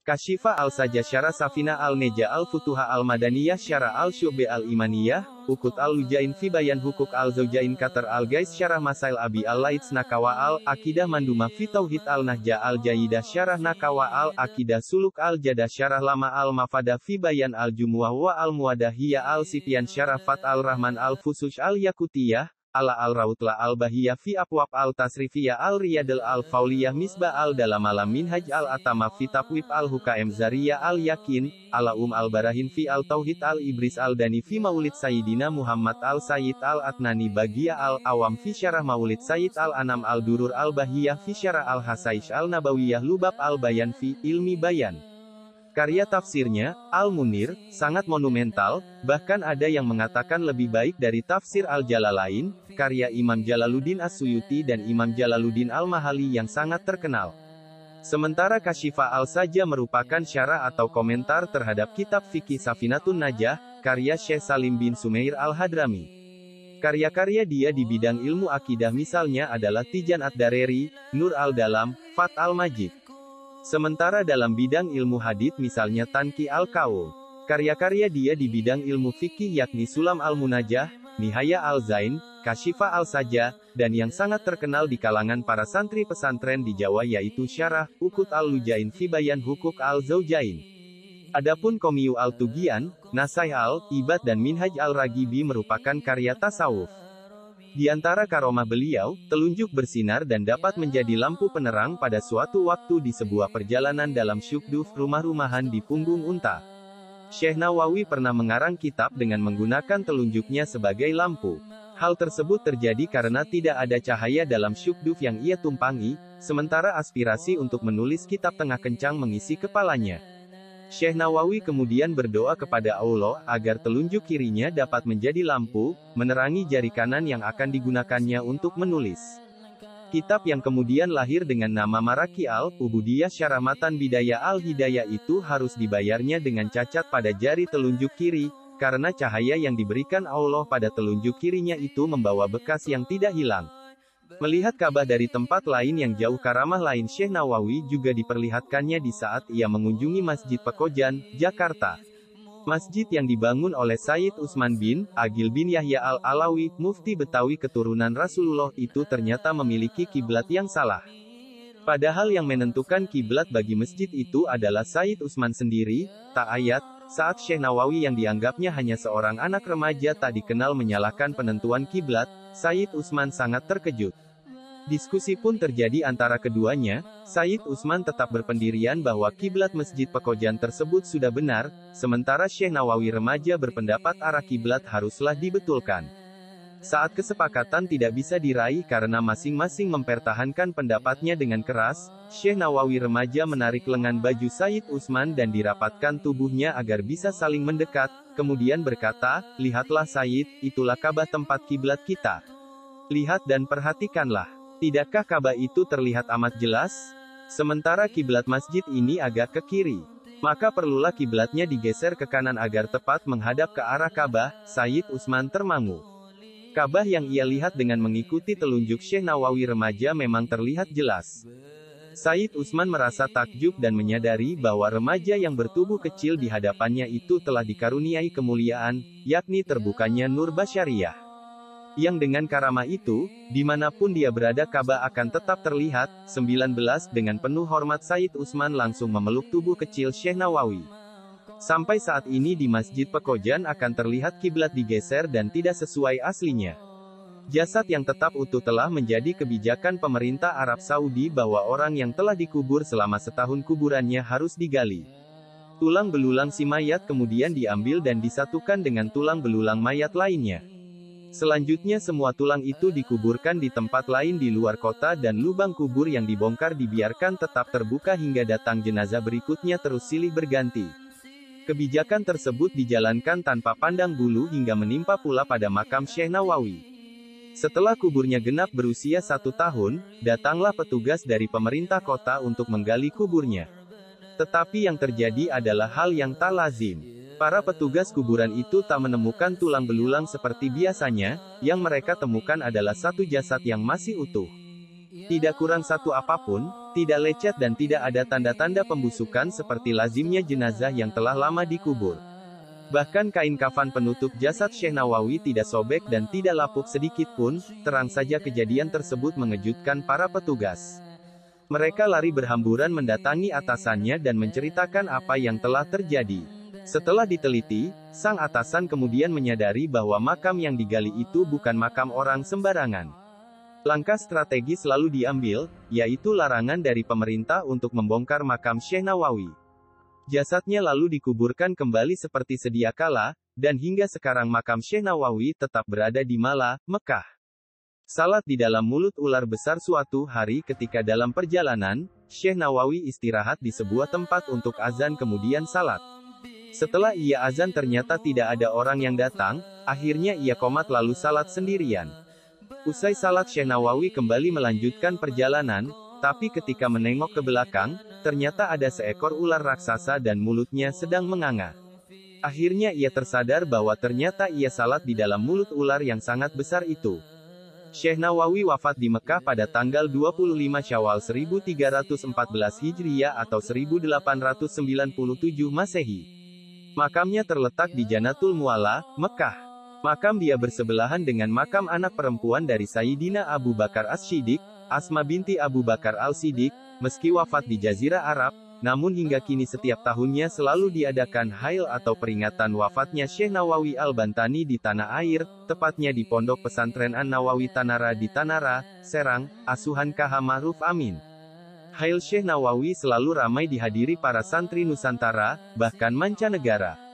Kashifa al-Sajah Syarah Safina al-Neja al-Futuha al-Madaniyah Syarah al-Syu'bi al-Imaniyah, Ukut al-Lujain fi Bayan Hukuk al-Zawjain Qatar al-Gais Syarah Masail Abi al-Laits Nakawa al-Aqidah Manduma fi Tauhid al-Nahja al-Jayidah Syarah Nakawa al-Aqidah Suluk al-Jadah Syarah Lama al-Mafada fi Bayan al-Jumu'ah wa al-Muwadahiyah al-Sifyan Syarah Fat al-Rahman al-Fusush al-Yakutiyah, Ala al-Rautla al-Bahiyah fi Abwab al-Tasrifiyah al-Riyadil al-Fauliyah Misbah al-Dalam alam Minhaj al-Atama fi Taqwib al-Hukaim Zariyah al-Yakin, Ala al-Barahin fi al-Tauhid al-Ibris al-Dani fi Maulid Sayyidina Muhammad al-Sayyid al-Atnani Bagiyah al-Awam fi Syarah Maulid Sayyid al-Anam al-Durur al-Bahiyah fi Syarah al-Hasaish al-Nabawiyah Lubab al-Bayan fi Ilmi Bayan. Karya tafsirnya, Al-Munir, sangat monumental, bahkan ada yang mengatakan lebih baik dari tafsir Al-Jalalain, karya Imam Jalaluddin As-Suyuti dan Imam Jalaluddin Al-Mahali yang sangat terkenal. Sementara Kashifa al-Sajah merupakan syarah atau komentar terhadap kitab fikih Safinatun Najah, karya Syekh Salim bin Sumair Al-Hadrami. Karya-karya dia di bidang ilmu akidah misalnya adalah Tijan Ad-Dareri, Nur al-Dalam, Fat al-Majid. Sementara dalam bidang ilmu hadits misalnya Tanqi al-Qaul. Karya-karya dia di bidang ilmu fikih yakni Sulam al-Munajah, Nihaya al-Zain, Kashifa al-Sajah, dan yang sangat terkenal di kalangan para santri pesantren di Jawa yaitu Syarah, Ukut al-Lujain fi Bayan Hukuk al-Zawjain. Adapun Qomiyyu al-Tughyan, Nasaih al-Ibad dan Minhaj al-Ragibi merupakan karya tasawuf. Di antara karomah beliau, telunjuk bersinar dan dapat menjadi lampu penerang pada suatu waktu di sebuah perjalanan dalam syukduf rumah-rumahan di punggung unta. Syekh Nawawi pernah mengarang kitab dengan menggunakan telunjuknya sebagai lampu. Hal tersebut terjadi karena tidak ada cahaya dalam syukduf yang ia tumpangi, sementara aspirasi untuk menulis kitab tengah kencang mengisi kepalanya. Syekh Nawawi kemudian berdoa kepada Allah agar telunjuk kirinya dapat menjadi lampu, menerangi jari kanan yang akan digunakannya untuk menulis. Kitab yang kemudian lahir dengan nama Maraki al-Ubudiyah Syarah Matan Bidayah al-Hidayah itu harus dibayarnya dengan cacat pada jari telunjuk kiri, karena cahaya yang diberikan Allah pada telunjuk kirinya itu membawa bekas yang tidak hilang. Melihat Ka'bah dari tempat lain yang jauh, karamah lain Syekh Nawawi juga diperlihatkannya di saat ia mengunjungi Masjid Pekojan, Jakarta. Masjid yang dibangun oleh Sayyid Utsman bin Agil bin Yahya al-Alawi, mufti Betawi keturunan Rasulullah itu ternyata memiliki kiblat yang salah. Padahal yang menentukan kiblat bagi masjid itu adalah Sayyid Utsman sendiri, tak ayat, saat Syekh Nawawi yang dianggapnya hanya seorang anak remaja tak dikenal menyalahkan penentuan kiblat, Sayyid Utsman sangat terkejut. Diskusi pun terjadi antara keduanya. Sayyid Utsman tetap berpendirian bahwa kiblat Masjid Pekojan tersebut sudah benar, sementara Syekh Nawawi remaja berpendapat arah kiblat haruslah dibetulkan. Saat kesepakatan tidak bisa diraih karena masing-masing mempertahankan pendapatnya dengan keras, Syekh Nawawi remaja menarik lengan baju Sayyid Utsman dan dirapatkan tubuhnya agar bisa saling mendekat, kemudian berkata, "Lihatlah Sayyid, itulah Ka'bah tempat kiblat kita. Lihat dan perhatikanlah. Tidakkah Ka'bah itu terlihat amat jelas? Sementara kiblat masjid ini agak ke kiri. Maka perlulah kiblatnya digeser ke kanan agar tepat menghadap ke arah Ka'bah." Sayyid Utsman termangu. Ka'bah yang ia lihat dengan mengikuti telunjuk Syekh Nawawi remaja memang terlihat jelas. Sayyid Utsman merasa takjub dan menyadari bahwa remaja yang bertubuh kecil di hadapannya itu telah dikaruniai kemuliaan, yakni terbukanya nur basyariyah. Yang dengan karamah itu, dimanapun dia berada Ka'bah akan tetap terlihat. 19 Dengan penuh hormat Sayyid Utsman langsung memeluk tubuh kecil Syekh Nawawi. Sampai saat ini di Masjid Pekojan akan terlihat kiblat digeser dan tidak sesuai aslinya. Jasad yang tetap utuh telah menjadi kebijakan pemerintah Arab Saudi bahwa orang yang telah dikubur selama setahun kuburannya harus digali. Tulang belulang si mayat kemudian diambil dan disatukan dengan tulang belulang mayat lainnya. Selanjutnya semua tulang itu dikuburkan di tempat lain di luar kota dan lubang kubur yang dibongkar dibiarkan tetap terbuka hingga datang jenazah berikutnya terus silih berganti. Kebijakan tersebut dijalankan tanpa pandang bulu hingga menimpa pula pada makam Syekh Nawawi. Setelah kuburnya genap berusia 1 tahun, datanglah petugas dari pemerintah kota untuk menggali kuburnya. Tetapi yang terjadi adalah hal yang tak lazim. Para petugas kuburan itu tak menemukan tulang belulang seperti biasanya, yang mereka temukan adalah satu jasad yang masih utuh. Tidak kurang satu apapun, Tidak lecet dan tidak ada tanda-tanda pembusukan seperti lazimnya jenazah yang telah lama dikubur. Bahkan kain kafan penutup jasad Syekh Nawawi tidak sobek dan tidak lapuk sedikit pun. Terang saja kejadian tersebut mengejutkan para petugas. Mereka lari berhamburan mendatangi atasannya dan menceritakan apa yang telah terjadi. Setelah diteliti, sang atasan kemudian menyadari bahwa makam yang digali itu bukan makam orang sembarangan. Langkah strategis selalu diambil, yaitu larangan dari pemerintah untuk membongkar makam Syekh Nawawi. Jasadnya lalu dikuburkan kembali seperti sedia kala, dan hingga sekarang makam Syekh Nawawi tetap berada di Mala, Mekah. Salat di dalam mulut ular besar. Suatu hari ketika dalam perjalanan, Syekh Nawawi istirahat di sebuah tempat untuk azan kemudian salat. Setelah ia azan ternyata tidak ada orang yang datang, akhirnya ia qomat lalu salat sendirian. Usai salat Syekh Nawawi kembali melanjutkan perjalanan, tapi ketika menengok ke belakang, ternyata ada seekor ular raksasa dan mulutnya sedang menganga. Akhirnya ia tersadar bahwa ternyata ia salat di dalam mulut ular yang sangat besar itu. Syekh Nawawi wafat di Mekah pada tanggal 25 Syawal 1314 Hijriah atau 1897 Masehi. Makamnya terletak di Janatul Mu'alla, Mekah. Makam dia bersebelahan dengan makam anak perempuan dari Sayyidina Abu Bakar As-Siddiq, Asma binti Abu Bakar Al-Siddiq. Meski wafat di Jazirah Arab, namun hingga kini setiap tahunnya selalu diadakan hail atau peringatan wafatnya Syekh Nawawi Al-Bantani di tanah air, tepatnya di Pondok Pesantren An-Nawawi Tanara di Tanara, Serang, asuhan KH Ma'ruf Amin. Hail Syekh Nawawi selalu ramai dihadiri para santri Nusantara, bahkan mancanegara.